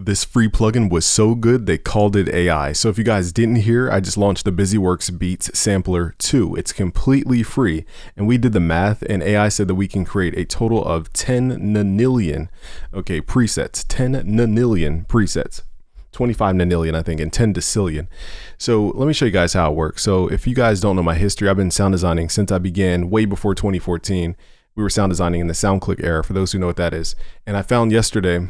This free plugin was so good they called it AI. So if you guys didn't hear, I just launched the BusyWorks Beats Sampler 2. It's completely free, and we did the math, and AI said that we can create a total of 10 nanillion, presets, 10 nanillion presets. 25 nanillion, I think, and 10 decillion. So let me show you guys how it works. So if you guys don't know my history, I've been sound designing since I began way before 2014. We were sound designing in the SoundClick era, for those who know what that is. And I found yesterday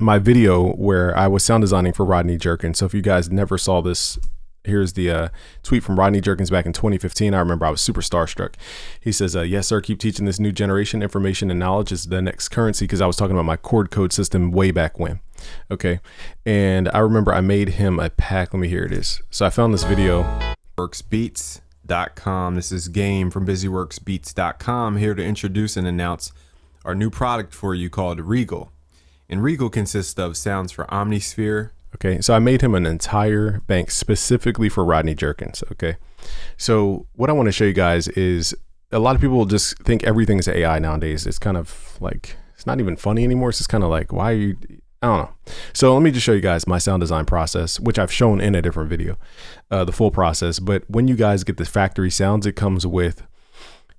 my video where I was sound designing for Rodney Jerkins. So if you guys never saw this, here's the tweet from Rodney Jerkins back in 2015. I remember I was super starstruck. He says, yes, sir, keep teaching this new generation. Information and knowledge is the next currency, because I was talking about my chord code system way back when. Okay. And I remember I made him a pack. Let me hear it is. So I found this video. BusyWorksBeats.com. This is Game from BusyWorksBeats.com, here to introduce and announce our new product for you called Regal. And Regal consists of sounds for Omnisphere. Okay, so I made him an entire bank specifically for Rodney Jerkins. Okay, so what I want to show you guys is a lot of people just think everything's AI nowadays. It's kind of like, it's not even funny anymore. It's just kind of like, why are you, I don't know. So let me just show you guys my sound design process, which I've shown in a different video, the full process. But when you guys get the factory sounds, it comes with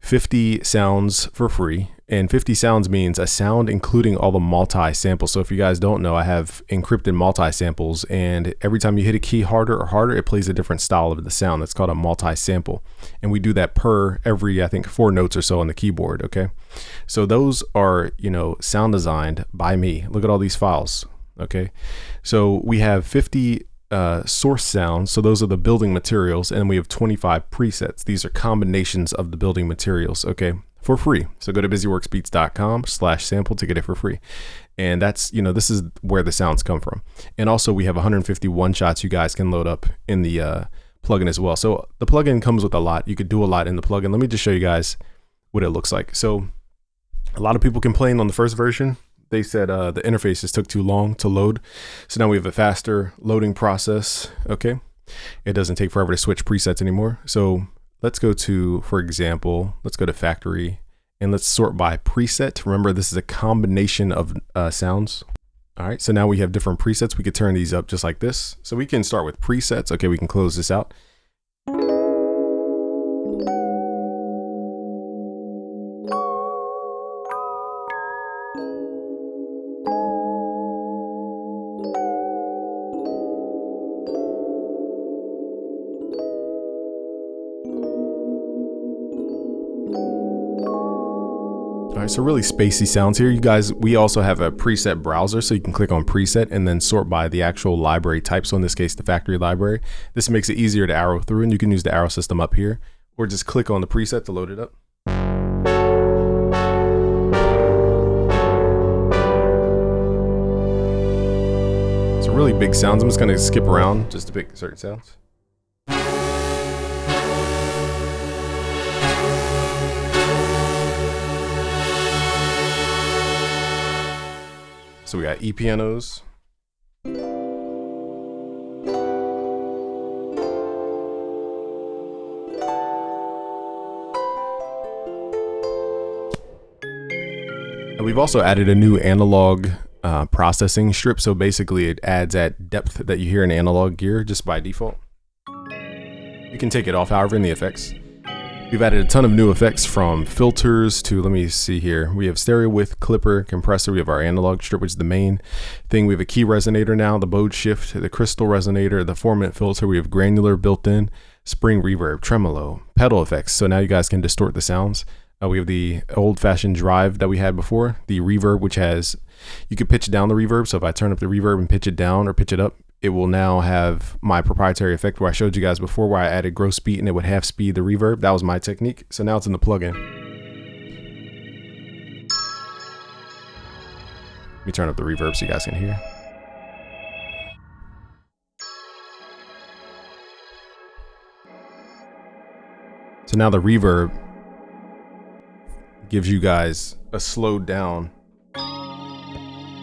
50 sounds for free. And 50 sounds means a sound including all the multi-samples. So if you guys don't know, I have encrypted multi-samples, and every time you hit a key harder or harder, it plays a different style of the sound. That's called a multi-sample. And we do that per every, I think, 4 notes or so on the keyboard, okay? So those are, sound designed by me. Look at all these files, okay? So we have 50 source sounds, so those are the building materials, and we have 25 presets. These are combinations of the building materials, okay, for free. So go to busyworksbeats.com/sample to get it for free. And that's, this is where the sounds come from. And also we have 150 one shots you guys can load up in the plugin as well. So the plugin comes with a lot. You could do a lot in the plugin. Let me just show you guys what it looks like. So a lot of people complained on the first version. They said the interfaces took too long to load. So now we have a faster loading process. Okay. It doesn't take forever to switch presets anymore. So let's go to, for example, let's go to factory and let's sort by preset. Remember, this is a combination of sounds. All right. So now we have different presets. We could turn these up just like this. So we can start with presets. Okay. We can close this out. All right, so really spacey sounds here. You guys, we also have a preset browser, so you can click on preset and then sort by the actual library type. So in this case, the factory library. This makes it easier to arrow through, and you can use the arrow system up here, or just click on the preset to load it up. So really big sounds. I'm just gonna skip around just to pick certain sounds. So we got E-pianos. And we've also added a new analog processing strip. So basically it adds that depth that you hear in analog gear just by default. You can take it off, however, in the effects. We've added a ton of new effects, from filters to, let me see here. We have stereo width, clipper, compressor. We have our analog strip, which is the main thing. We have a key resonator now, the Bode shift, the crystal resonator, the 4-minute filter. We have granular built in, spring reverb, tremolo, pedal effects. So now you guys can distort the sounds. We have the old fashioned drive that we had before, the reverb, which has, you could pitch down the reverb. So if I turn up the reverb and pitch it down or pitch it up, it will now have my proprietary effect where I showed you guys before, where I added gross speed and it would half speed the reverb. That was my technique. So now it's in the plugin. Let me turn up the reverb so you guys can hear. So now the reverb gives you guys a slowed down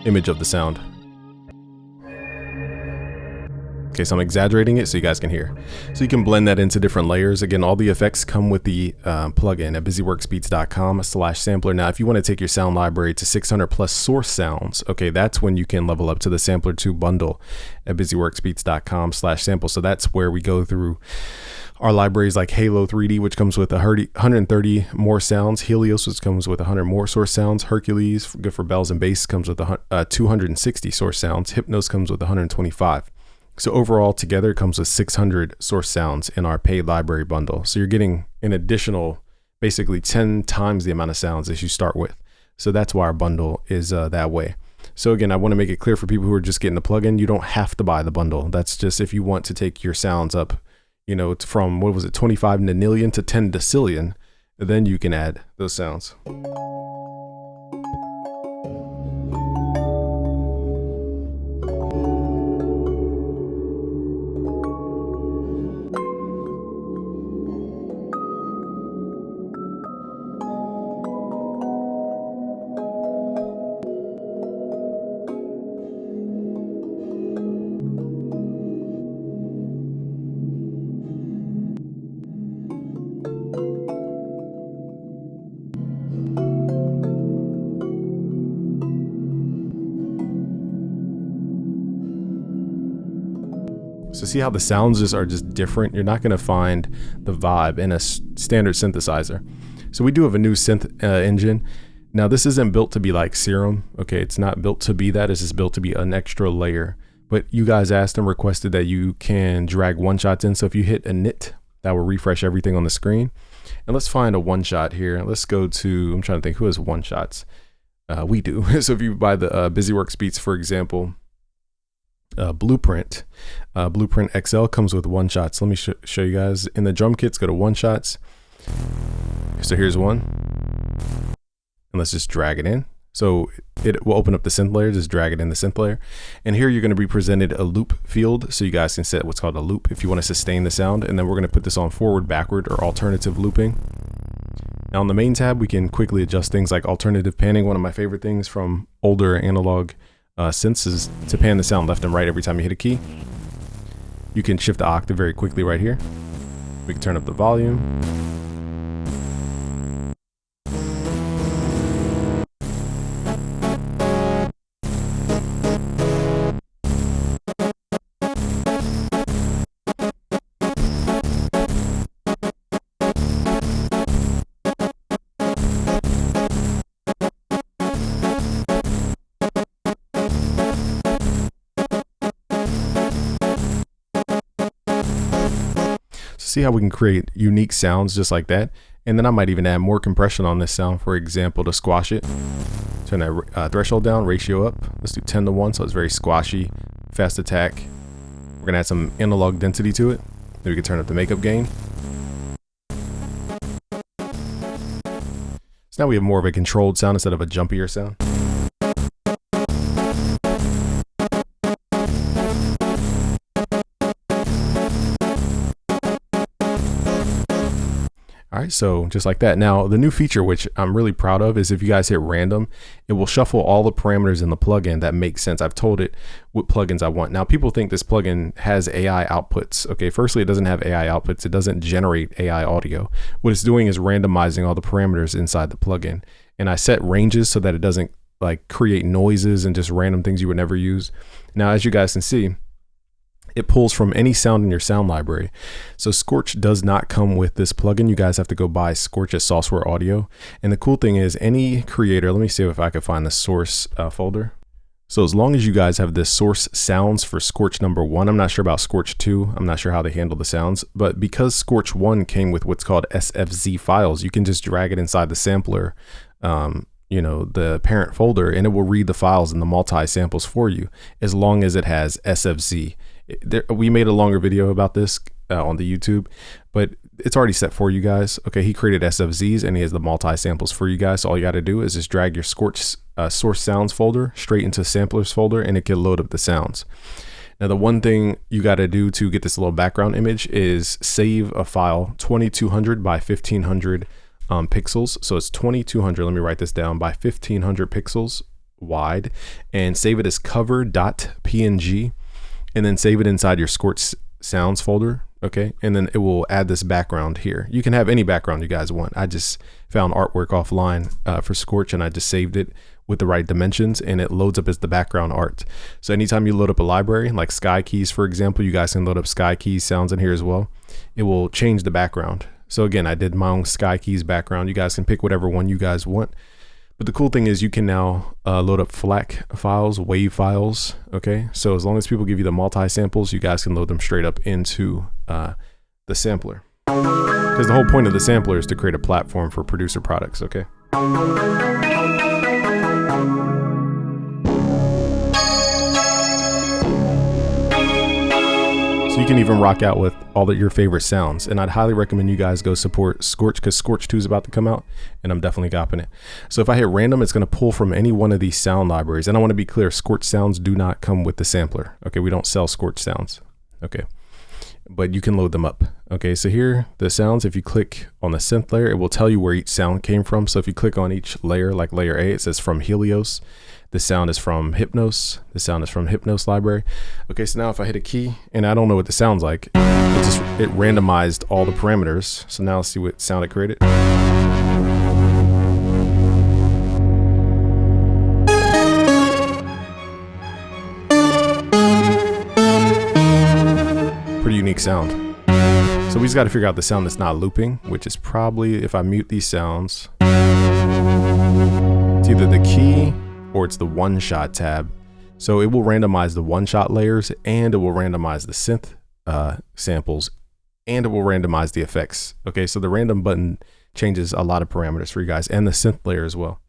image of the sound. Okay, so I'm exaggerating it so you guys can hear. So you can blend that into different layers. Again, all the effects come with the plugin at busyworksbeats.com/sampler. Now, if you want to take your sound library to 600 plus source sounds, okay, that's when you can level up to the Sampler 2 bundle at busyworksbeats.com/sample. So that's where we go through our libraries like Halo 3D, which comes with 130 more sounds. Helios, which comes with 100 more source sounds. Hercules, good for bells and bass, comes with 260 source sounds. Hypnos comes with 125. So overall together it comes with 600 source sounds in our paid library bundle. So you're getting an additional basically 10 times the amount of sounds as you start with. So that's why our bundle is that way. So again, I want to make it clear for people who are just getting the plugin, you don't have to buy the bundle. That's just if you want to take your sounds up, you know, from, what was it, 25 nonillion to 10 decillion, then you can add those sounds. So see how the sounds are just different? You're not going to find the vibe in a standard synthesizer. So we do have a new synth engine. Now this isn't built to be like Serum. Okay, it's not built to be that. It's just built to be an extra layer. But you guys asked and requested that you can drag one shots in. So if you hit init, that will refresh everything on the screen. And let's find a one shot here. Let's go to, I'm trying to think who has one shots. We do. So if you buy the BusyWorks Beats, for example, Blueprint XL comes with one shots. Let me show you guys. In the drum kits, go to one shots. So here's one, and let's just drag it in. So it will open up the synth layer. Just drag it in the synth layer, and here you're going to be presented a loop field, so you guys can set what's called a loop if you want to sustain the sound. And then we're going to put this on forward, backward, or alternative looping. Now on the main tab, we can quickly adjust things like alternative panning. One of my favorite things from older analog synths is to pan the sound left and right every time you hit a key. You can shift the octave very quickly right here. We can turn up the volume. See how we can create unique sounds just like that. And then I might even add more compression on this sound, for example, to squash it. Turn that threshold down, ratio up. Let's do 10 to 1, so it's very squashy, fast attack. We're gonna add some analog density to it. Then we can turn up the makeup gain. So now we have more of a controlled sound instead of a jumpier sound. All right, so just like that. Now, the new feature, which I'm really proud of, is if you guys hit random, it will shuffle all the parameters in the plugin that make sense. I've told it what plugins I want. Now, people think this plugin has AI outputs. Okay, firstly, it doesn't have AI outputs. It doesn't generate AI audio. What it's doing is randomizing all the parameters inside the plugin. And I set ranges so that it doesn't like create noises and just random things you would never use. Now, as you guys can see, it pulls from any sound in your sound library. So Scorch does not come with this plugin. You guys have to go buy Scorch at Sourceware Audio. And the cool thing is any creator, let me see if I can find the source folder. So as long as you guys have this source sounds for Scorch number 1, I'm not sure about Scorch 2. I'm not sure how they handle the sounds, but because Scorch 1 came with what's called SFZ files, you can just drag it inside the sampler, you know, the parent folder, and it will read the files and the multi samples for you as long as it has SFZ. We made a longer video about this on the YouTube, but it's already set for you guys. Okay, he created SFZs and he has the multi samples for you guys. So all you got to do is just drag your Scorch source sounds folder straight into samplers folder, and it can load up the sounds. Now, the one thing you got to do to get this little background image is save a file 2200 by 1500 pixels. So it's 2200. Let me write this down, by 1500 pixels wide, and save it as cover.png. and then save it inside your Scorch sounds folder. Okay, and then it will add this background here. You can have any background you guys want. I just found artwork offline for Scorch, and I just saved it with the right dimensions, and it loads up as the background art. So anytime you load up a library, like Sky Keys, for example, you guys can load up Sky Keys sounds in here as well. It will change the background. So again, I did my own Sky Keys background. You guys can pick whatever one you guys want. But the cool thing is you can now load up FLAC files, WAV files, okay? So as long as people give you the multi-samples, you guys can load them straight up into the sampler. Because the whole point of the sampler is to create a platform for producer products, okay? So you can even rock out with all of your favorite sounds. And I'd highly recommend you guys go support Scorch, because Scorch 2 is about to come out, and I'm definitely copping it. So if I hit random, it's going to pull from any one of these sound libraries. And I want to be clear, Scorch sounds do not come with the sampler. Okay, we don't sell Scorch sounds. Okay, but you can load them up. Okay, so here, the sounds, if you click on the synth layer, it will tell you where each sound came from. So if you click on each layer, like layer A, it says from Helios. The sound is from Hypnos. The sound is from Hypnos library. Okay, so now if I hit a key and I don't know what this sounds like, it randomized all the parameters. So now let's see what sound it created. Pretty unique sound. So we just got to figure out the sound that's not looping, which is probably, if I mute these sounds, it's either the key or it's the one-shot tab. So it will randomize the one-shot layers, and it will randomize the synth samples, and it will randomize the effects. Okay, so the random button changes a lot of parameters for you guys, and the synth layer as well.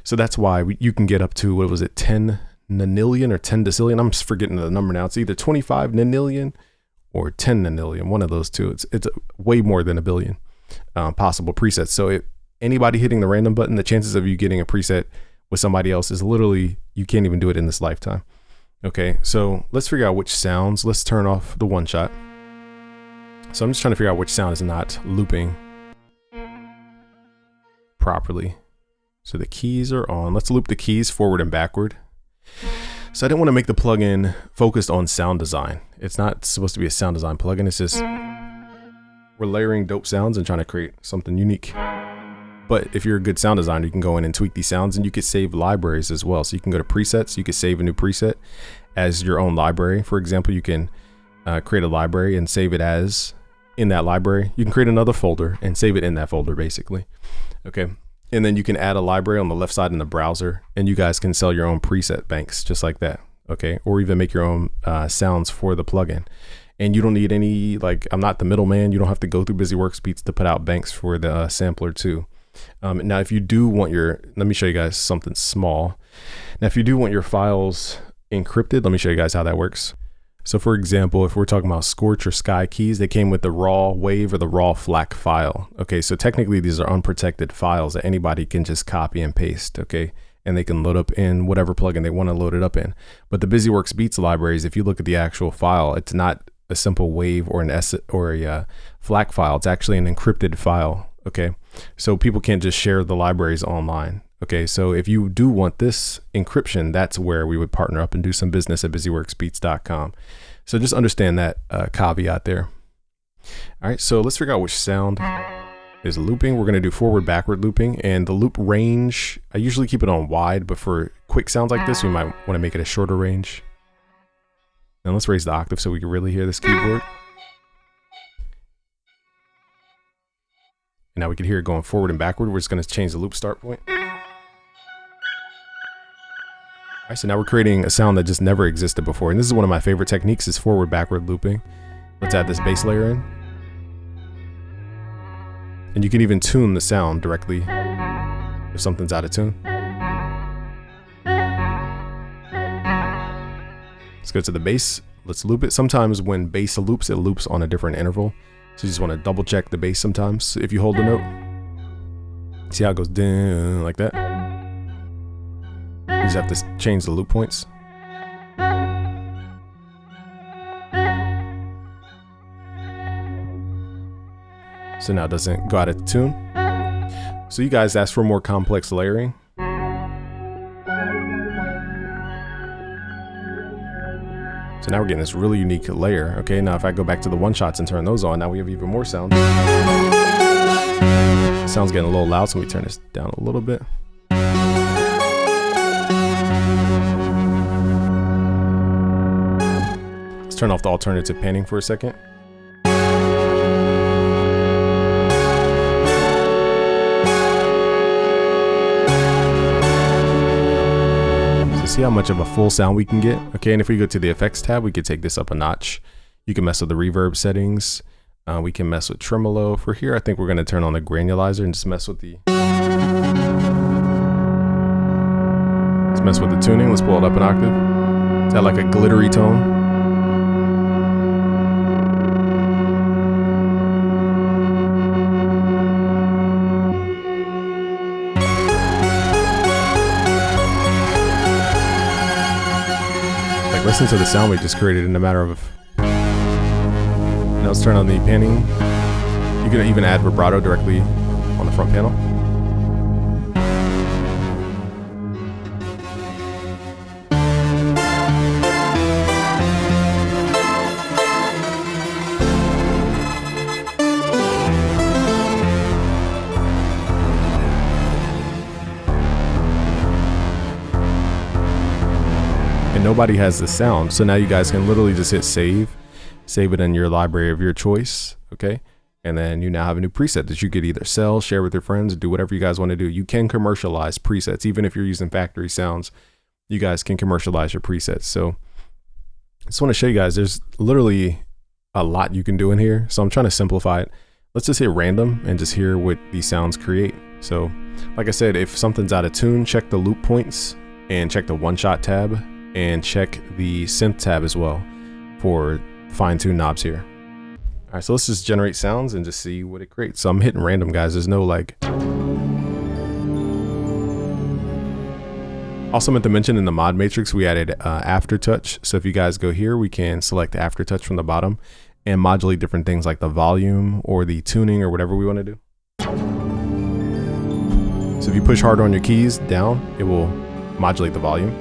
So that's why you can get up to, what was it, 10 nanillion or 10 decillion? I'm just forgetting the number now. It's either 25 nanillion or 10 nanillion, one of those two. It's way more than a billion possible presets. So if anybody hitting the random button, the chances of you getting a preset with somebody else is literally, you can't even do it in this lifetime. Okay, so let's figure out which sounds. Let's turn off the one shot. So I'm just trying to figure out which sound is not looping properly. So the keys are on. Let's loop the keys forward and backward. So I didn't want to make the plugin focused on sound design. It's not supposed to be a sound design plugin. It's just, we're layering dope sounds and trying to create something unique. But if you're a good sound designer, you can go in and tweak these sounds, and you could save libraries as well. So you can go to presets, you could save a new preset as your own library. For example, you can create a library and save it as in that library. You can create another folder and save it in that folder, basically. Okay. And then you can add a library on the left side in the browser, and you guys can sell your own preset banks just like that. Okay. Or even make your own sounds for the plugin. And you don't need any, like, I'm not the middleman. You don't have to go through BusyWorks Beats to put out banks for the sampler too. Now, if you do want let me show you guys something small. Now, if you do want your files encrypted, let me show you guys how that works. So for example, if we're talking about Scorch or Sky Keys, they came with the raw WAV or the raw FLAC file. Okay, so technically these are unprotected files that anybody can just copy and paste, okay? And they can load up in whatever plugin they want to load it up in. But the BusyWorks Beats libraries, if you look at the actual file, it's not a simple WAV or a FLAC file. It's actually an encrypted file. Okay, so people can't just share the libraries online. Okay, so if you do want this encryption, that's where we would partner up and do some business at busyworksbeats.com. So just understand that caveat there. All right, so let's figure out which sound is looping. We're going to do forward backward looping, and the loop range, I usually keep it on wide, but for quick sounds like this, we might want to make it a shorter range. Now let's raise the octave so we can really hear this keyboard. And now we can hear it going forward and backward. We're just going to change the loop start point. All right, so now we're creating a sound that just never existed before. And this is one of my favorite techniques, is forward backward looping. Let's add this bass layer in. And you can even tune the sound directly if something's out of tune. Let's go to the bass. Let's loop it. Sometimes when bass loops, it loops on a different interval. So you just want to double check the bass sometimes. If you hold the note, see how it goes down like that. You just have to change the loop points. So now it doesn't go out of tune. So you guys asked for more complex layering. So now we're getting this really unique layer. Okay, now if I go back to the one shots and turn those on, now we have even more sound. Sound's getting a little loud, so let me turn this down a little bit. Let's turn off the alternative panning for a second. See how much of a full sound we can get. Okay, and if we go to the effects tab, we could take this up a notch. You can mess with the reverb settings. We can mess with tremolo. For here, I think we're going to turn on the granulizer and just mess with the tuning. Let's pull it up an octave. Is that like a glittery tone? Listen to the sound we just created in a matter of... Now let's turn on the panning. You can even add vibrato directly on the front panel. Nobody has the sound, so now you guys can literally just hit save it in your library of your choice. Okay, and then you now have a new preset that you could either sell, share with your friends, or do whatever you guys want to do. You can commercialize presets. Even if you're using factory sounds, you guys can commercialize your presets. So I just want to show you guys there's literally a lot you can do in here, so I'm trying to simplify it. Let's just hit random and just hear what these sounds create. So like I said, if something's out of tune, check the loop points and check the one shot tab and check the synth tab as well for fine-tuned knobs here. All right, so let's just generate sounds and just see what it creates. So I'm hitting random, guys. There's no like... Also meant to mention in the mod matrix, we added aftertouch. So if you guys go here, we can select the aftertouch from the bottom and modulate different things like the volume or the tuning or whatever we want to do. So if you push harder on your keys down, it will modulate the volume.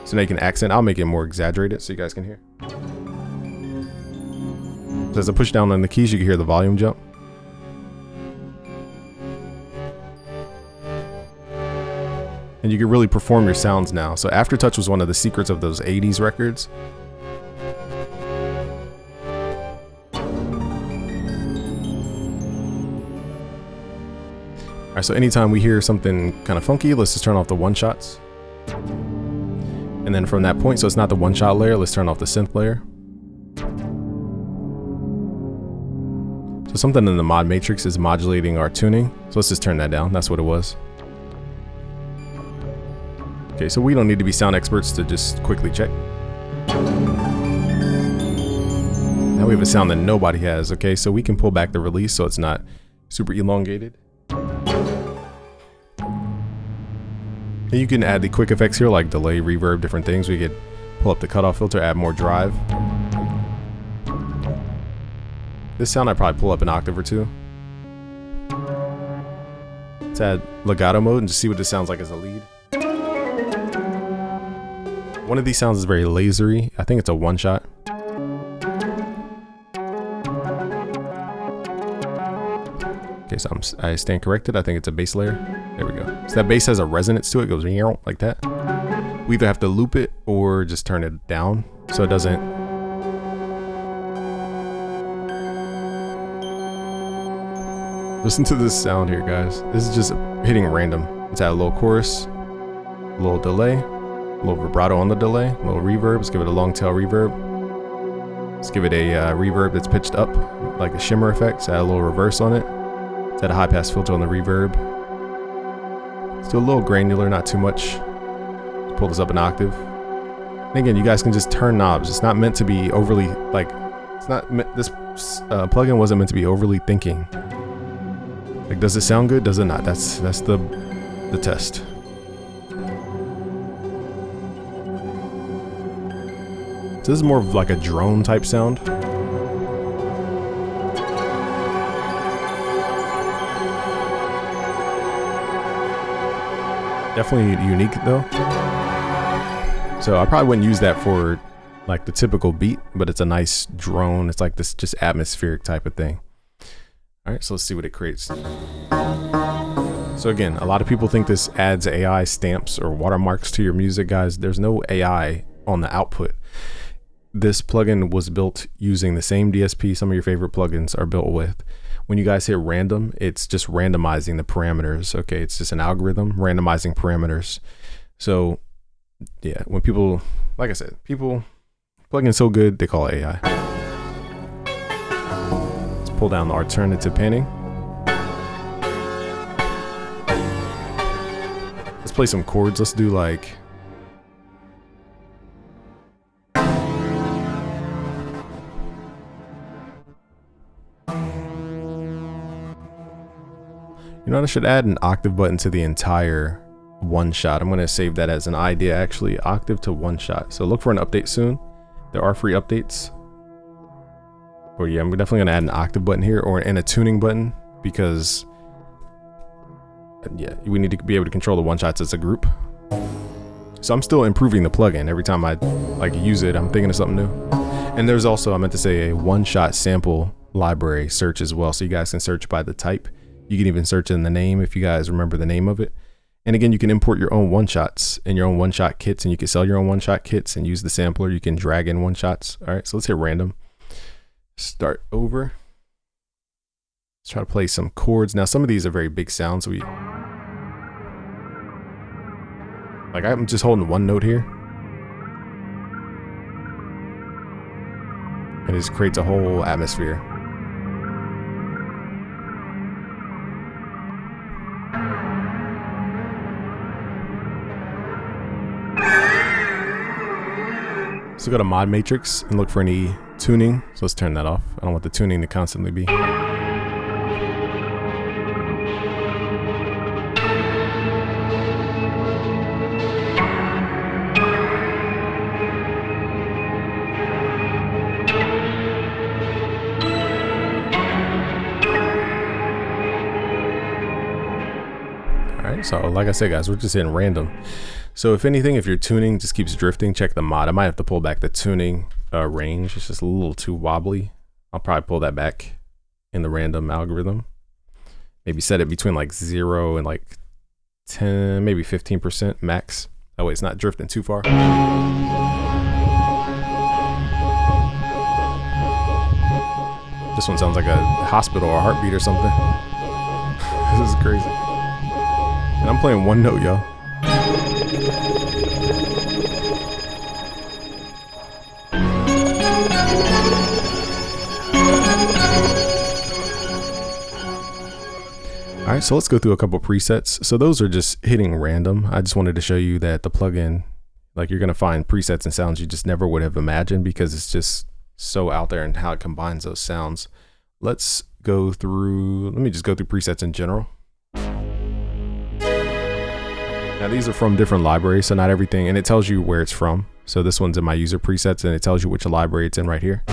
So now you can accent. I'll make it more exaggerated so you guys can hear. So as I push down on the keys, you can hear the volume jump. And you can really perform your sounds now. So aftertouch was one of the secrets of those 80s records. All right, so anytime we hear something kind of funky, let's just turn off the one shots. And then from that point, so it's not the one shot layer, let's turn off the synth layer. So something in the mod matrix is modulating our tuning. So let's just turn that down. That's what it was. Okay, so we don't need to be sound experts to just quickly check. Now we have a sound that nobody has. Okay, so we can pull back the release so it's not super elongated. And you can add the quick effects here like delay, reverb, different things. We could pull up the cutoff filter, add more drive. This sound I'd probably pull up an octave or two. Let's add legato mode and just see what this sounds like as a lead. One of these sounds is very lasery. I think it's a one shot. Okay, so I stand corrected. I think it's a bass layer. There we go. So that bass has a resonance to it. It goes like that. We either have to loop it or just turn it down so it doesn't. Listen to this sound here, guys. This is just hitting random. Let's add a little chorus, a little delay, a little vibrato on the delay, a little reverb. Let's give it a long tail reverb. Let's give it a reverb that's pitched up like a shimmer effect. Let's add a little reverse on it. Let's add a high pass filter on the reverb. Let's do a little granular, not too much. Let's pull this up an octave. And again, you guys can just turn knobs. It's not meant to be overly like. It's not this plugin wasn't meant to be overly thinking. Like, does it sound good? Does it not? That's the test. So this is more of like a drone type sound. Definitely unique though. So I probably wouldn't use that for like the typical beat, but it's a nice drone. It's like this just atmospheric type of thing. All right, so let's see what it creates. So again, a lot of people think this adds AI stamps or watermarks to your music, guys. There's no AI on the output. This plugin was built using the same DSP some of your favorite plugins are built with. When you guys hit random, it's just randomizing the parameters. Okay, it's just an algorithm randomizing parameters. So yeah, when people, like I said, people plugin so good they call it AI. Let's pull down the alternative panning. Let's play some chords. Let's do like, you know what, I should add an octave button to the entire one shot. I'm going to save that as an idea, actually, octave to one shot. So look for an update soon. There are free updates. Or yeah, I'm definitely going to add an octave button here or and a tuning button because yeah, we need to be able to control the one shots as a group. So I'm still improving the plugin. Every time I like use it, I'm thinking of something new. And there's also, I meant to say, a one shot sample library search as well. So you guys can search by the type. You can even search in the name if you guys remember the name of it. And again, you can import your own one shots and your own one shot kits, and you can sell your own one shot kits and use the sampler. You can drag in one shots. All right, so let's hit random. Start over. Let's try to play some chords. Now, some of these are very big sounds. So like I'm just holding one note here. And it just creates a whole atmosphere. So go to mod matrix and look for any tuning. So let's turn that off. I don't want the tuning to constantly be. Alright, so like I said, guys, we're just in random. So if anything, if your tuning just keeps drifting, check the mod. I might have to pull back the tuning range. It's just a little too wobbly. I'll probably pull that back in the random algorithm. Maybe set it between like 0 and like 10, maybe 15% max. That way it's not drifting too far. This one sounds like a hospital or a heartbeat or something. This is crazy. And I'm playing one note, y'all. All right, so let's go through a couple presets. So those are just hitting random. I just wanted to show you that the plugin, like you're gonna find presets and sounds you just never would have imagined because it's just so out there and how it combines those sounds. Let's go through, let me just go through presets in general. Now these are from different libraries, so not everything, and it tells you where it's from. So this one's in my user presets and it tells you which library it's in right here.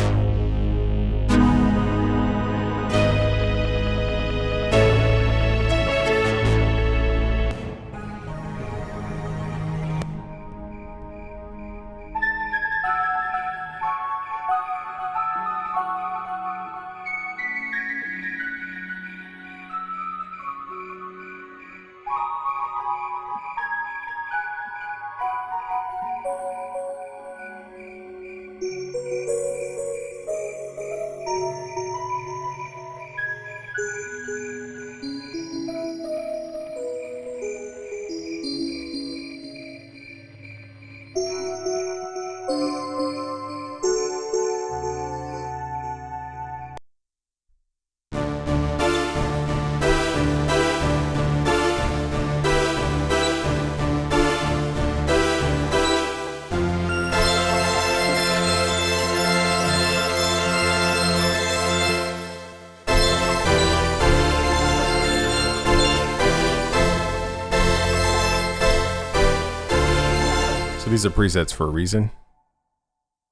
So these are presets for a reason.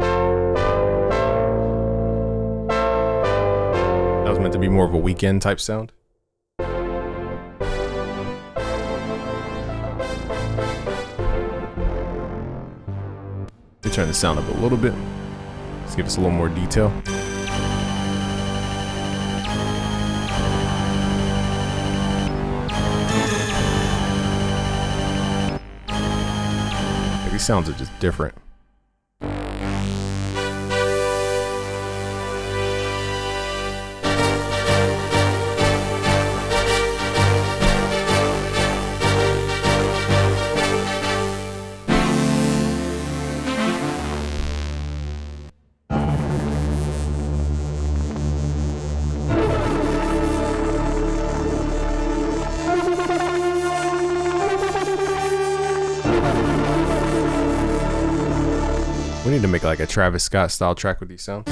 That was meant to be more of a weekend type sound. Let me turn the sound up a little bit. Let's give us a little more detail. These sounds are just different. We need to make like a Travis Scott style track with these sounds.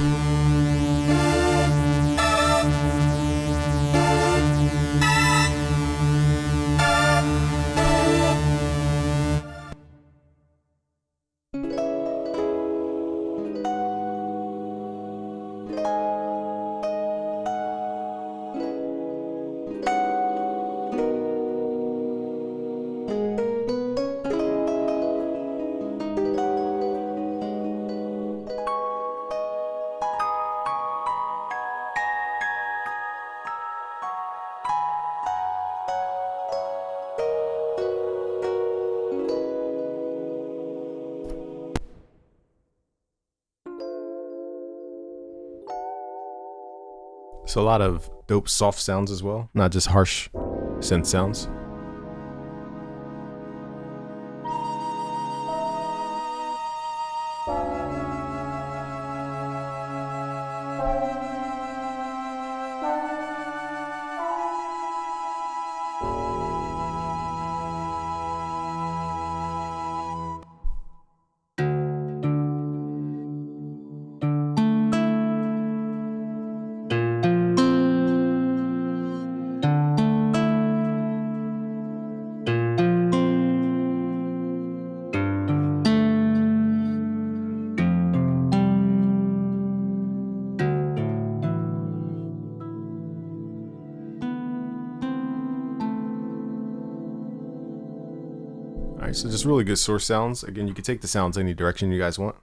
So a lot of dope soft sounds as well, not just harsh synth sounds. Alright, so just really good source sounds. Again, you can take the sounds any direction you guys want.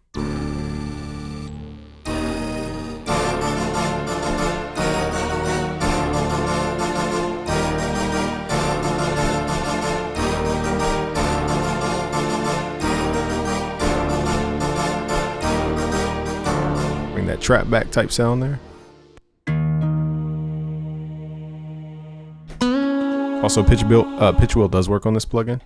Bring that trap back type sound there. Also, pitch wheel does work on this plugin.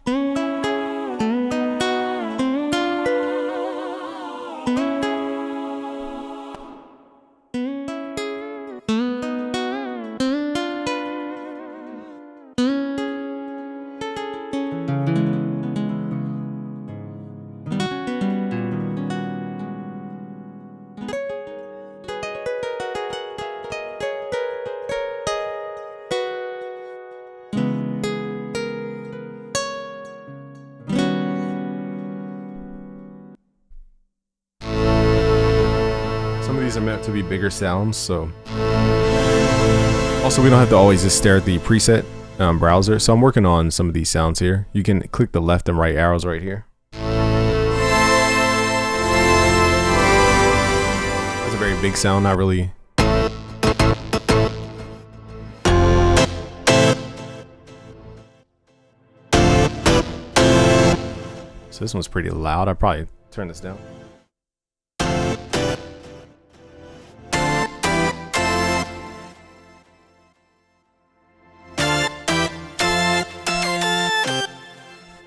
Some of these are meant to be bigger sounds, so also we don't have to always just stare at the preset browser. So I'm working on some of these sounds here. You can click the left and right arrows right here. That's a very big sound, not really. So this one's pretty loud. I'll probably turn this down.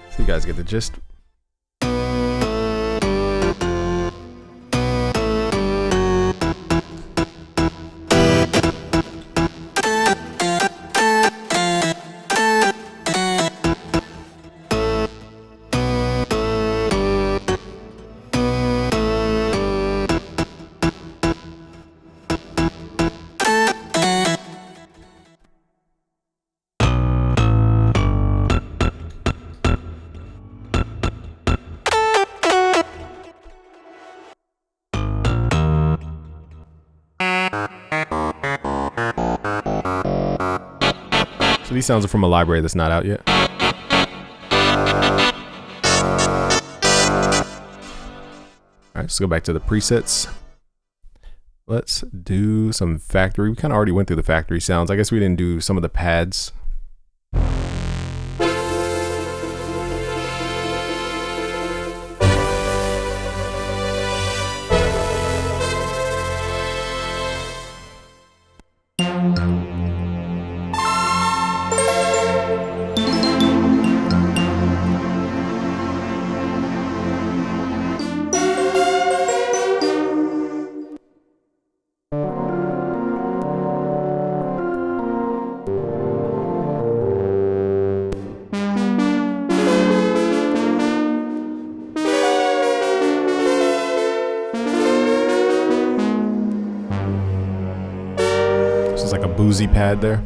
So you guys get the gist. So these sounds are from a library that's not out yet. right, let's go back to the presets. Let's do some factory. We kind of already went through the factory sounds. I guess we didn't do some of the pads. It's like a boozy pad there.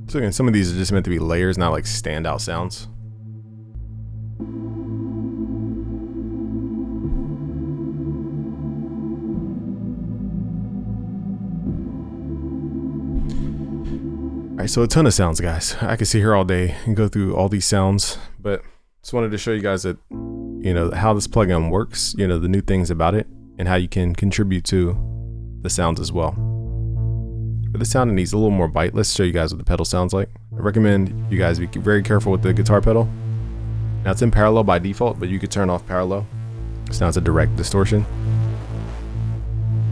So again, some of these are just meant to be layers, not like standout sounds. Alright, so a ton of sounds, guys. I could sit here all day and go through all these sounds, but just wanted to show you guys that, you know, how this plugin works, you know, the new things about it, and how you can contribute to the sounds as well. For the sound, it needs a little more bite. Let's show you guys what the pedal sounds like. I recommend you guys be very careful with the guitar pedal. Now it's in parallel by default, but you could turn off parallel. So now it's a direct distortion.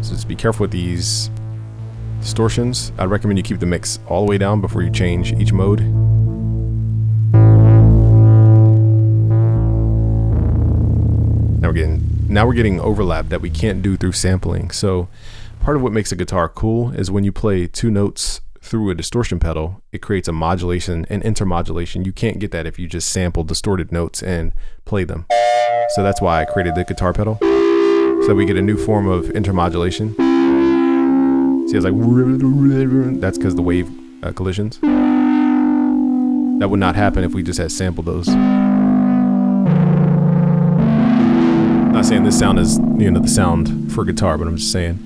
So just be careful with these distortions. I'd recommend you keep the mix all the way down before you change each mode. Now we're getting overlap that we can't do through sampling. So part of what makes a guitar cool is when you play two notes through a distortion pedal, it creates a modulation and intermodulation. You can't get that if you just sample distorted notes and play them. So that's why I created the guitar pedal, so that we get a new form of intermodulation. See, it's like, that's because the wave collisions. That would not happen if we just had sampled those. Not saying this sound is, you know, the sound for guitar, but I'm just saying.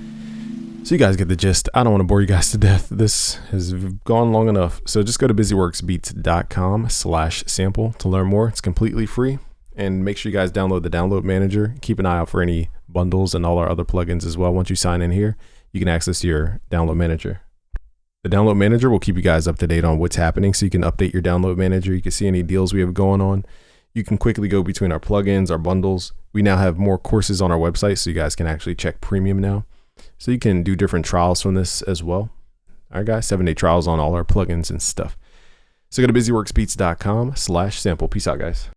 So you guys get the gist. I don't want to bore you guys to death. This has gone long enough. So just go to busyworksbeats.com/sample to learn more. It's completely free. And make sure you guys download the download manager. Keep an eye out for any bundles and all our other plugins as well. Once you sign in here, you can access your download manager. The download manager will keep you guys up to date on what's happening, so you can update your download manager. You can see any deals we have going on. You can quickly go between our plugins, our bundles. We now have more courses on our website, so you guys can actually check premium now. So you can do different trials from this as well. All right, guys, 7-day trials on all our plugins and stuff. So go to busyworksbeats.com/sample. Peace out, guys.